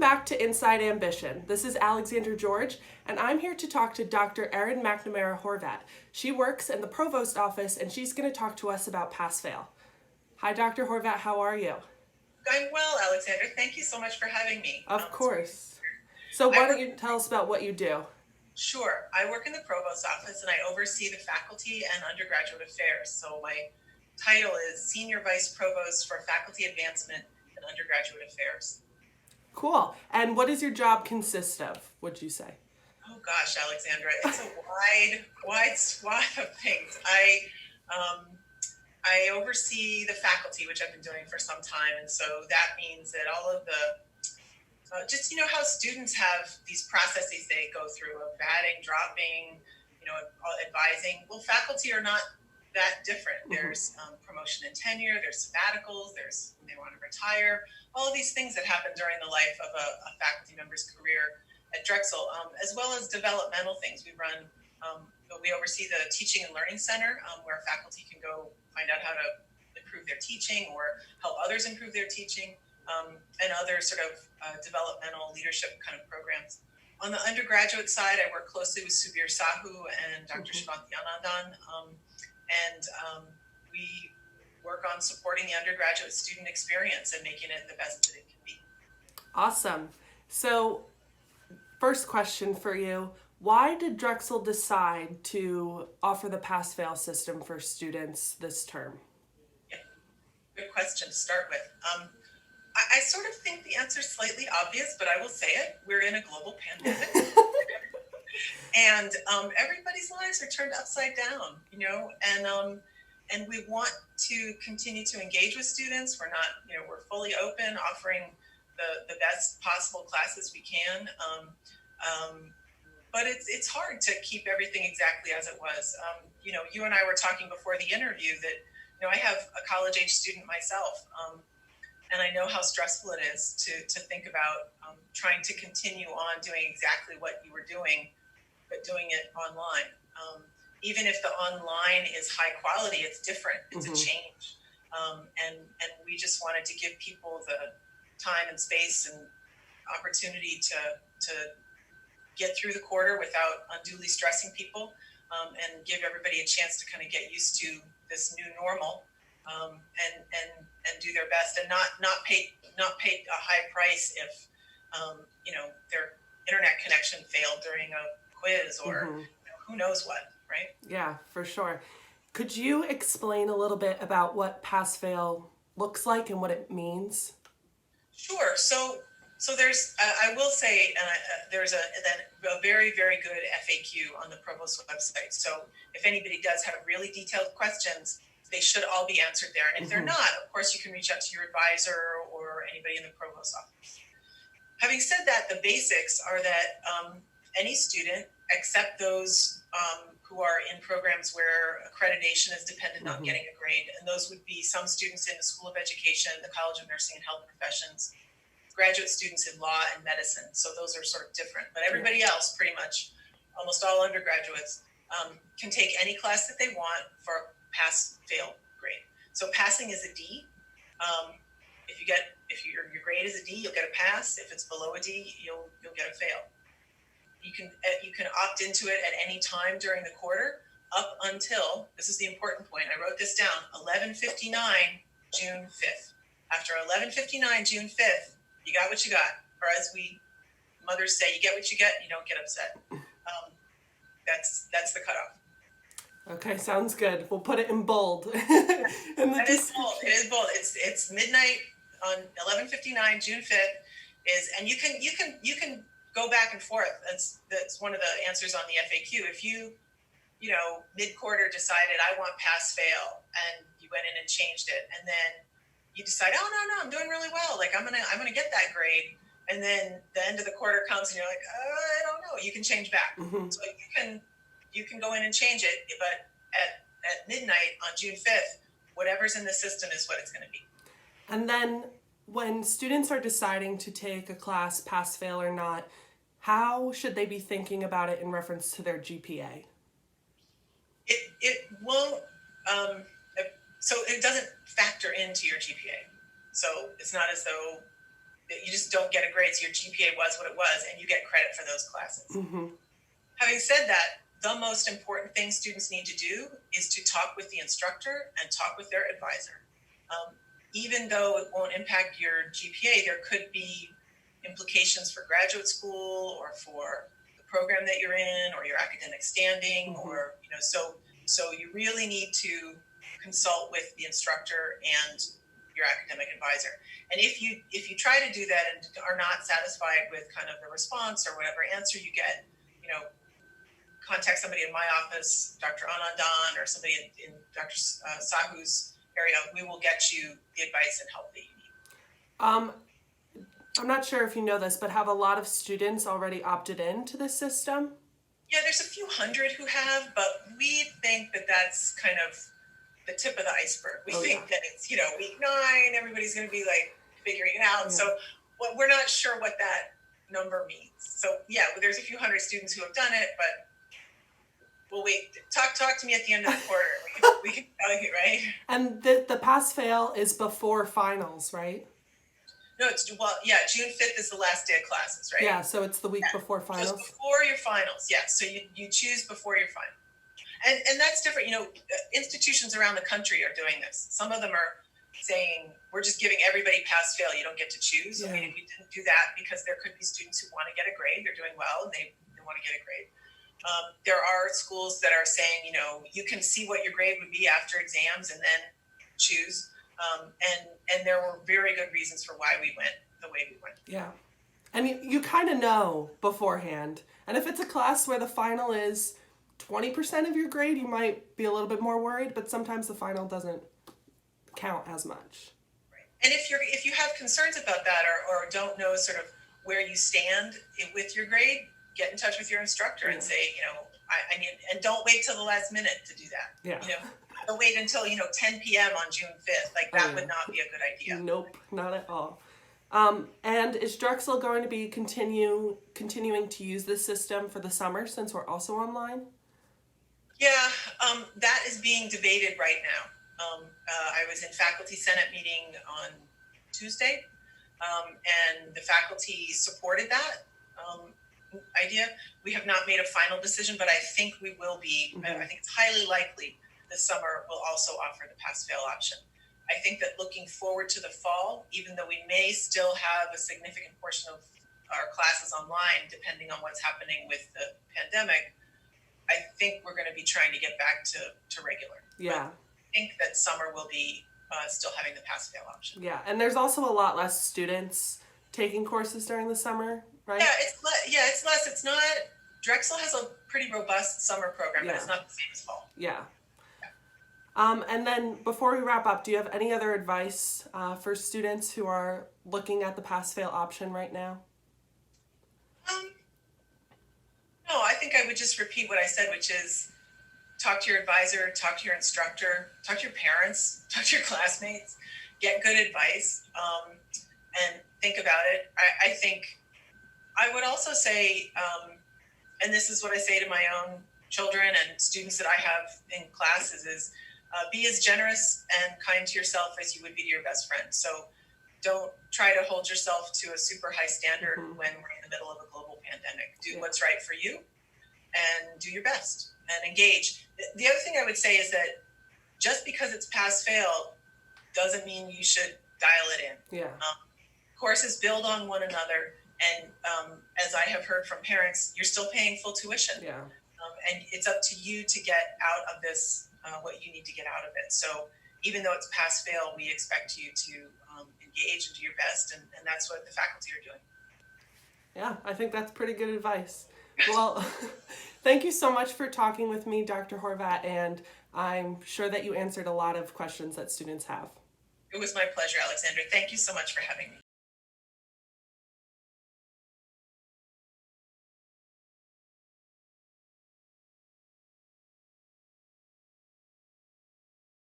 back to Inside Ambition. This is Alexander George, and I'm here to talk to Dr. Erin McNamara Horvat. She works in the Provost office, and she's going to talk to us about PassFail. Hi, Dr. Horvat. How are you? I'm well, Alexander. Thank you so much for having me. Of course. So why don't you tell us about what you do? Sure. I work in the Provost office, and I oversee the faculty and undergraduate affairs. So my title is Senior Vice Provost for Faculty Advancement and Undergraduate Affairs. Cool. And what does your job consist of, would you say? Oh gosh, Alexandra, it's a wide swath of things. I oversee the faculty, which I've been doing for some time, and so that means that all of the just how students have these processes they go through of batting, dropping, advising. Well, faculty are not that different. There's promotion and tenure, there's sabbaticals, there's when they want to retire, all of these things that happen during the life of a faculty member's career at Drexel, as well as developmental things. We oversee the Teaching and Learning Center, where faculty can go find out how to improve their teaching or help others improve their teaching, and other sort of developmental leadership kind of programs. On the undergraduate side, I work closely with Subir Sahu and Dr. Shivanti Anandan, and we work on supporting the undergraduate student experience and making it the best that it can be. Awesome. So, first question for you. Why did Drexel decide to offer the PassFail system for students this term? Yeah, good question to start with. I sort of think the answer is slightly obvious, but I will say it. We're in a global pandemic. And everybody's lives are turned upside down, and we want to continue to engage with students. We're fully open, offering the best possible classes we can. But it's hard to keep everything exactly as it was. You and I were talking before the interview that, I have a college-age student myself, and I know how stressful it is to think about trying to continue on doing exactly what you were doing, but doing it online. Even if the online is high quality, it's different. It's a change. And we just wanted to give people the time and space and opportunity to get through the quarter without unduly stressing people, and give everybody a chance to kind of get used to this new normal, and do their best, and not pay a high price if their internet connection failed during a quiz or who knows what, right? Yeah, for sure. Could you explain a little bit about what PassFail looks like and what it means? Sure. So there's, I will say, there's a very, very good FAQ on the Provost website. So if anybody does have really detailed questions, they should all be answered there. And if they're not, of course, you can reach out to your advisor or anybody in the Provost office. Having said that, the basics are that any student, except those who are in programs where accreditation is dependent on getting a grade, and those would be some students in the School of Education, the College of Nursing and Health Professions, graduate students in law and medicine. So those are sort of different. But everybody else, pretty much, almost all undergraduates, can take any class that they want for pass-fail grade. So passing is a D. If your grade is a D, you'll get a pass. If it's below a D, you'll get a fail. You can opt into it at any time during the quarter, up until, this is the important point, I wrote this down, 11:59 June 5th. After 11:59 June 5th, you got what you got. Or as we mothers say, you get what you get, you don't get upset. That's the cutoff. Okay, sounds good. We'll put it in bold. It is bold. It's midnight on 11:59 June 5th and you can go back and forth. That's one of the answers on the FAQ. If you mid-quarter decided I want pass-fail and you went in and changed it, and then you decide, oh no, I'm doing really well. Like I'm gonna get that grade, and then the end of the quarter comes and you're like, I don't know. You can change back. So you can go in and change it, but at midnight on June 5th, whatever's in the system is what it's going to be. And then when students are deciding to take a class, pass-fail or not, how should they be thinking about it in reference to their GPA? It won't, so it doesn't factor into your GPA. So it's not as though you just don't get a grade. So your GPA was what it was, and you get credit for those classes. Mm-hmm. Having said that, the most important thing students need to do is to talk with the instructor and talk with their advisor. Even though it won't impact your GPA, there could be implications for graduate school or for the program that you're in or your academic standing, Mm-hmm. or, so you really need to consult with the instructor and your academic advisor. And if you try to do that and are not satisfied with kind of the response or whatever answer you get, contact somebody in my office, Dr. Anandan, or somebody in Dr. Sahu's area. We will get you the advice and help that you need. I'm not sure if you know this, but have a lot of students already opted into this system? Yeah, there's a few hundred who have, but we think that that's kind of the tip of the iceberg. We think that it's, week 9, everybody's going to be like figuring it out. Yeah. So we're not sure what that number means. So yeah, there's a few hundred students who have done it, but we'll wait. Talk to me at the end of the quarter. We can tell you, right? And the pass-fail is before finals, right? No, June 5th is the last day of classes, right? Yeah, so it's the week before finals. So it's before your finals, yeah. So you choose before your final. And that's different. Institutions around the country are doing this. Some of them are saying, we're just giving everybody pass-fail. You don't get to choose. Yeah. We didn't do that because there could be students who want to get a grade. They're doing well, and they want to get a grade. There are schools that are saying, you can see what your grade would be after exams and then choose. And there were very good reasons for why we went the way we went. Yeah. And you kind of know beforehand. And if it's a class where the final is 20% of your grade, you might be a little bit more worried, but sometimes the final doesn't count as much. Right. And if you have concerns about that or don't know sort of where you stand with your grade, get in touch with your instructor and say, I need, and don't wait till the last minute to do that. Yeah. Don't wait until, 10 p.m. on June 5th. Like that would not be a good idea. Nope, not at all. And is Drexel going to be continuing to use this system for the summer since we're also online? Yeah, that is being debated right now. I was in faculty senate meeting on Tuesday, and the faculty supported that idea. We have not made a final decision, but I think we will be. Mm-hmm. I think it's highly likely this summer we'll also offer the pass-fail option. I think that looking forward to the fall, even though we may still have a significant portion of our classes online, depending on what's happening with the pandemic, I think we're going to be trying to get back to regular. Yeah. But I think that summer will be still having the pass-fail option. Yeah, and there's also a lot less students taking courses during the summer, right? Yeah, it's less. It's not. Drexel has a pretty robust summer program, but it's not the same as fall. Yeah. And then before we wrap up, do you have any other advice for students who are looking at the pass-fail option right now? No, I think I would just repeat what I said, which is talk to your advisor, talk to your instructor, talk to your parents, talk to your classmates, get good advice, and think about it. I think I would also say, and this is what I say to my own children and students that I have in classes, is be as generous and kind to yourself as you would be to your best friend. So don't try to hold yourself to a super high standard when we're in the middle of a global pandemic. Do what's right for you and do your best and engage. The other thing I would say is that just because it's pass-fail doesn't mean you should dial it in. Yeah. Courses build on one another. And as I have heard from parents, you're still paying full tuition. Yeah. And it's up to you to get out of this what you need to get out of it. So even though it's pass-fail, we expect you to engage and do your best, and that's what the faculty are doing. Yeah, I think that's pretty good advice. Well, thank you so much for talking with me, Dr. Horvat, and I'm sure that you answered a lot of questions that students have. It was my pleasure, Alexandra. Thank you so much for having me.